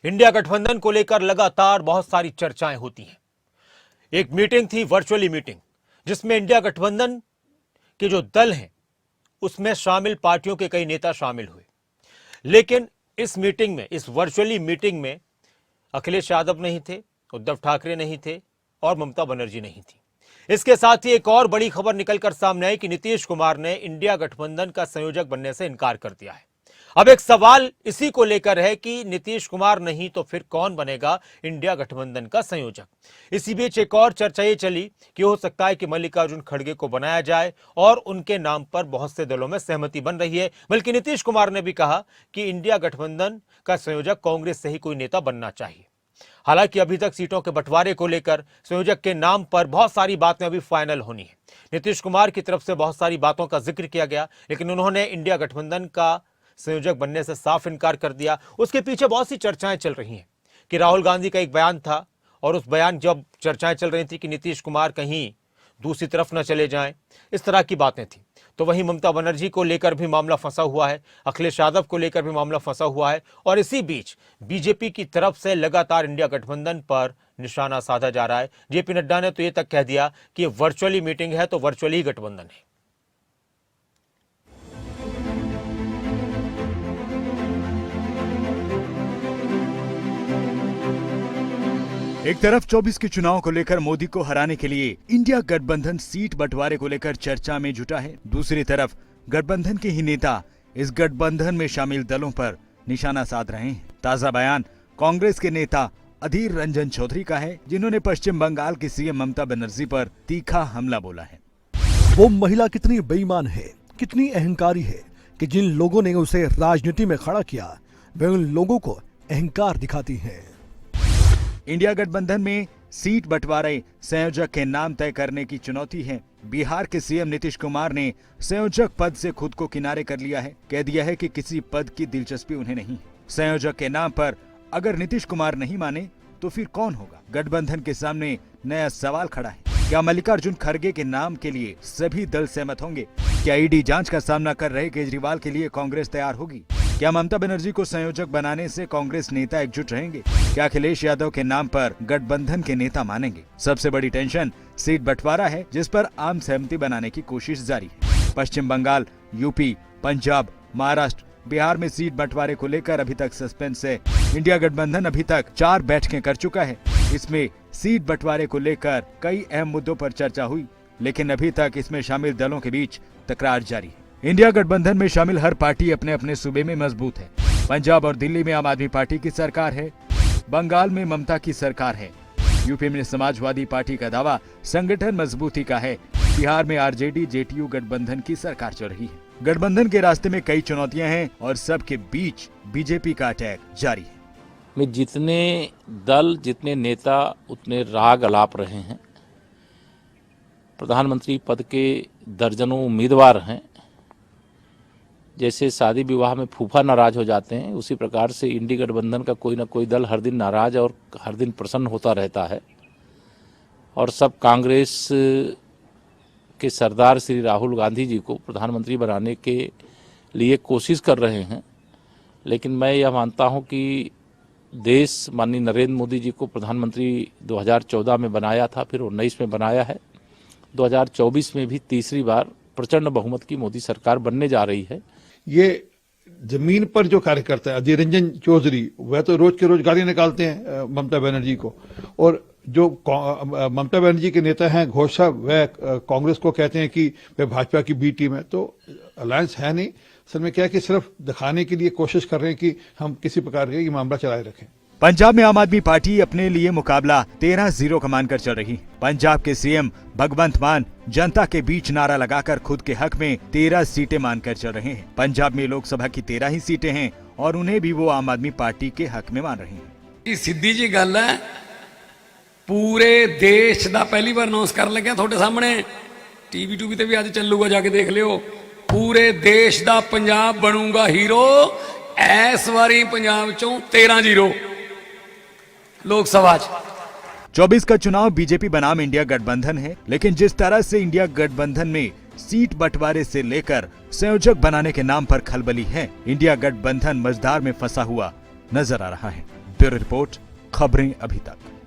India गठबंधन को लेकर लगातार बहुत सारी चर्चाएं होती हैं। एक मीटिंग थी, वर्चुअली मीटिंग, जिसमें इंडिया गठबंधन के जो दल हैं उसमें शामिल पार्टियों के कई नेता शामिल हुए। लेकिन इस मीटिंग में, इस वर्चुअली मीटिंग में अखिलेश यादव नहीं थे, उद्धव ठाकरे नहीं थे और ममता बनर्जी नहीं थी। इसके साथ ही एक और बड़ी खबर निकलकर सामने आई कि नीतीश कुमार ने इंडिया गठबंधन का संयोजक बनने से इनकार कर दिया है। अब एक सवाल इसी को लेकर है कि नीतीश कुमार नहीं तो फिर कौन बनेगा इंडिया गठबंधन का संयोजक। इसी बीच एक और चर्चा ये चली कि हो सकता है कि मल्लिकार्जुन खड़गे को बनाया जाए और उनके नाम पर बहुत से दलों में सहमति बन रही है। बल्कि नीतीश कुमार ने भी कहा कि इंडिया गठबंधन का संयोजक कांग्रेस से ही कोई नेता बनना चाहिए। हालांकि अभी तक सीटों के बंटवारे को लेकर संयोजक के नाम पर बहुत सारी बातें अभी फाइनल होनी है। नीतीश कुमार की तरफ से बहुत सारी बातों का जिक्र किया गया, लेकिन उन्होंने इंडिया गठबंधन का संयोजक बनने से साफ इनकार कर दिया। उसके पीछे बहुत सी चर्चाएं चल रही हैं कि राहुल गांधी का एक बयान था और उस बयान जब चर्चाएं चल रही थी कि नीतीश कुमार कहीं दूसरी तरफ न चले जाएं, इस तरह की बातें थी। तो वहीं ममता बनर्जी को लेकर भी मामला फंसा हुआ है, अखिलेश यादव को लेकर भी मामला फंसा हुआ है और इसी बीच बीजेपी की तरफ से लगातार इंडिया गठबंधन पर निशाना साधा जा रहा है। जेपी नड्डा ने तो ये तक कह दिया कि वर्चुअली मीटिंग है तो वर्चुअली ही गठबंधन है। एक तरफ 24 के चुनाव को लेकर मोदी को हराने के लिए इंडिया गठबंधन सीट बंटवारे को लेकर चर्चा में जुटा है, दूसरी तरफ गठबंधन के ही नेता इस गठबंधन में शामिल दलों पर निशाना साध रहे हैं। ताजा बयान कांग्रेस के नेता अधीर रंजन चौधरी का है, जिन्होंने पश्चिम बंगाल की सीएम ममता बनर्जी पर तीखा हमला बोला है। वो महिला कितनी बेईमान है, कितनी अहंकारी है कि जिन लोगों ने उसे राजनीति में खड़ा किया वे उन लोगों को अहंकार दिखाती हैं। इंडिया गठबंधन में सीट बंटवारे संयोजक के नाम तय करने की चुनौती है। बिहार के सीएम नीतीश कुमार ने संयोजक पद से खुद को किनारे कर लिया है, कह दिया है कि किसी पद की दिलचस्पी उन्हें नहीं। संयोजक के नाम पर अगर नीतीश कुमार नहीं माने तो फिर कौन होगा? गठबंधन के सामने नया सवाल खड़ा है। क्या मल्लिकार्जुन खड़गे के नाम के लिए सभी दल सहमत होंगे? क्या ईडी जांच का सामना कर रहे केजरीवाल के लिए कांग्रेस तैयार होगी? क्या ममता बनर्जी को संयोजक बनाने से कांग्रेस नेता एकजुट रहेंगे? क्या अखिलेश यादव के नाम पर गठबंधन के नेता मानेंगे? सबसे बड़ी टेंशन सीट बंटवारा है, जिस पर आम सहमति बनाने की कोशिश जारी है। पश्चिम बंगाल, यूपी, पंजाब, महाराष्ट्र, बिहार में सीट बंटवारे को लेकर अभी तक सस्पेंस है। इंडिया गठबंधन अभी तक 4 बैठकें कर चुका है। इसमें सीट बंटवारे को लेकर कई अहम मुद्दों पर चर्चा हुई, लेकिन अभी तक इसमें शामिल दलों के बीच तकरार जारी है। इंडिया गठबंधन में शामिल हर पार्टी अपने अपने सूबे में मजबूत है। पंजाब और दिल्ली में आम आदमी पार्टी की सरकार है, बंगाल में ममता की सरकार है, यूपी में समाजवादी पार्टी का दावा संगठन मजबूती का है, बिहार में आरजेडी जेटीयू गठबंधन की सरकार चल रही है। गठबंधन के रास्ते में कई चुनौतियां हैं और सबके बीच बीजेपी का अटैक जारी है। में जितने दल, जितने नेता उतने राग अलाप रहे हैं। प्रधानमंत्री पद के दर्जनों उम्मीदवार हैं। जैसे शादी विवाह में फूफा नाराज हो जाते हैं, उसी प्रकार से इंडी गठबंधन का कोई ना कोई दल हर दिन नाराज और हर दिन प्रसन्न होता रहता है और सब कांग्रेस के सरदार श्री राहुल गांधी जी को प्रधानमंत्री बनाने के लिए कोशिश कर रहे हैं। लेकिन मैं यह मानता हूं कि देश माननीय नरेंद्र मोदी जी को प्रधानमंत्री 2014 में बनाया था, फिर 19 में बनाया है, 2024 में भी तीसरी बार प्रचंड बहुमत की मोदी सरकार बनने जा रही है। ये जमीन पर जो कार्यकर्ता है अधीर रंजन चौधरी, वह तो रोज के रोज गाली निकालते हैं ममता बनर्जी को, और जो ममता बनर्जी के नेता हैं घोष साहब, वह कांग्रेस को कहते हैं कि वह भाजपा की बी टीम है। तो अलायंस है नहीं, असल में क्या है कि सिर्फ दिखाने के लिए कोशिश कर रहे हैं कि हम किसी प्रकार का ये मामला चलाए रखें। पंजाब में आम आदमी पार्टी अपने लिए मुकाबला 13-0 का मानकर चल रही। पंजाब के सीएम भगवंत मान जनता के बीच नारा लगाकर खुद के हक में 13 सीटें मानकर चल रहे हैं। पंजाब में लोकसभा की 13 ही सीटें हैं और उन्हें भी वो आम आदमी पार्टी के हक में मान रहे हैं। सीधी जी गल है, पूरे देश का पहली बार अनाउंस कर लगे थोड़े सामने, टीवी टूवी ते भी आज चलूगा, जाके देख लियो। पूरे देश का पंजाब बनूंगा हीरो। इस बारी पंजाब चों 13-0 लोकसभा। 24 का चुनाव बीजेपी बनाम इंडिया गठबंधन है, लेकिन जिस तरह से इंडिया गठबंधन में सीट बंटवारे से लेकर संयोजक बनाने के नाम पर खलबली है, इंडिया गठबंधन मझधार में फंसा हुआ नजर आ रहा है। ब्यूरो रिपोर्ट, खबरें अभी तक।